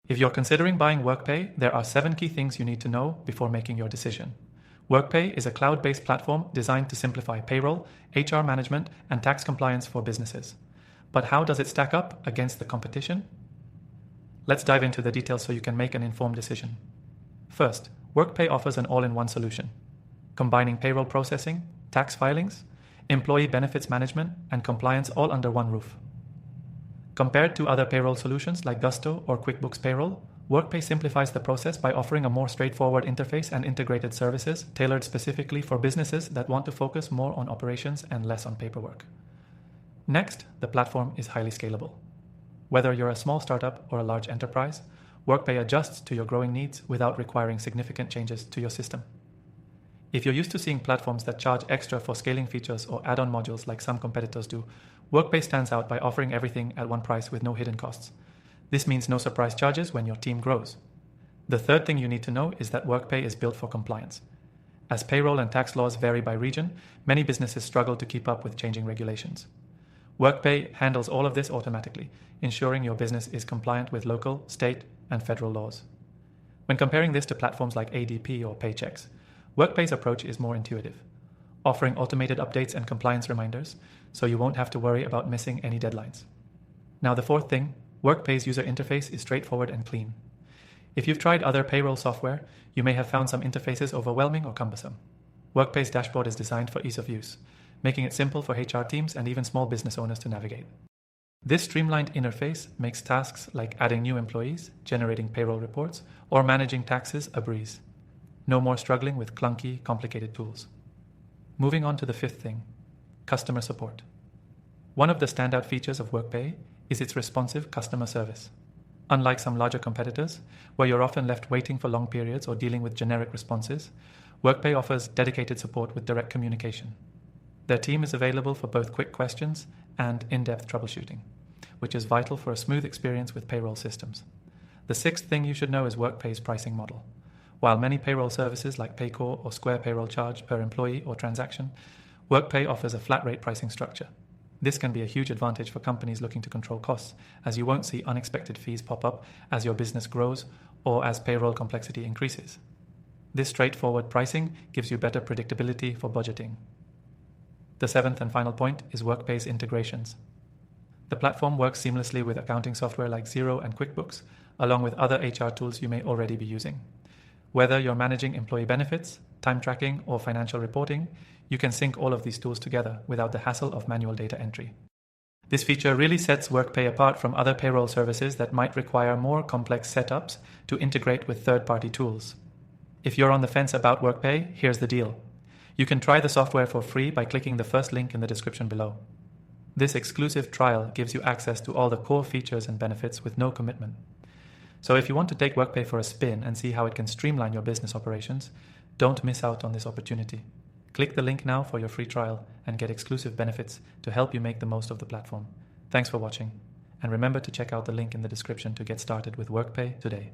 If you're considering buying Workpay, there are 7 key things you need to know before making your decision. Workpay is a cloud-based platform designed to simplify payroll, HR management, and tax compliance for businesses. But how does it stack up against the competition? Let's dive into the details so you can make an informed decision. First, Workpay offers an all-in-one solution, combining payroll processing, tax filings, employee benefits management, and compliance all under one roof. Compared to other payroll solutions like Gusto or QuickBooks Payroll, Workpay simplifies the process by offering a more straightforward interface and integrated services tailored specifically for businesses that want to focus more on operations and less on paperwork. Next, the platform is highly scalable. Whether you're a small startup or a large enterprise, Workpay adjusts to your growing needs without requiring significant changes to your system. If you're used to seeing platforms that charge extra for scaling features or add-on modules like some competitors do, Workpay stands out by offering everything at one price with no hidden costs. This means no surprise charges when your team grows. The third thing you need to know is that Workpay is built for compliance. As payroll and tax laws vary by region, many businesses struggle to keep up with changing regulations. Workpay handles all of this automatically, ensuring your business is compliant with local, state, and federal laws. When comparing this to platforms like ADP or Paychex, Workpay's approach is more intuitive, offering automated updates and compliance reminders, so you won't have to worry about missing any deadlines. Now, the fourth thing, Workpay's user interface is straightforward and clean. If you've tried other payroll software, you may have found some interfaces overwhelming or cumbersome. Workpay's dashboard is designed for ease of use, making it simple for HR teams and even small business owners to navigate. This streamlined interface makes tasks like adding new employees, generating payroll reports, or managing taxes a breeze. No more struggling with clunky, complicated tools. Moving on to the fifth thing, customer support. One of the standout features of Workpay is its responsive customer service. Unlike some larger competitors, where you're often left waiting for long periods or dealing with generic responses, Workpay offers dedicated support with direct communication. Their team is available for both quick questions and in-depth troubleshooting, which is vital for a smooth experience with payroll systems. The sixth thing you should know is Workpay's pricing model. While many payroll services like Paycor or Square Payroll charge per employee or transaction, Workpay offers a flat rate pricing structure. This can be a huge advantage for companies looking to control costs, as you won't see unexpected fees pop up as your business grows or as payroll complexity increases. This straightforward pricing gives you better predictability for budgeting. The seventh and final point is Workpay's integrations. The platform works seamlessly with accounting software like Xero and QuickBooks, along with other HR tools you may already be using. Whether you're managing employee benefits, time tracking, or financial reporting, you can sync all of these tools together without the hassle of manual data entry. This feature really sets Workpay apart from other payroll services that might require more complex setups to integrate with third-party tools. If you're on the fence about Workpay, here's the deal. You can try the software for free by clicking the first link in the description below. This exclusive trial gives you access to all the core features and benefits with no commitment. So if you want to take Workpay for a spin and see how it can streamline your business operations, don't miss out on this opportunity. Click the link now for your free trial and get exclusive benefits to help you make the most of the platform. Thanks for watching, and remember to check out the link in the description to get started with Workpay today.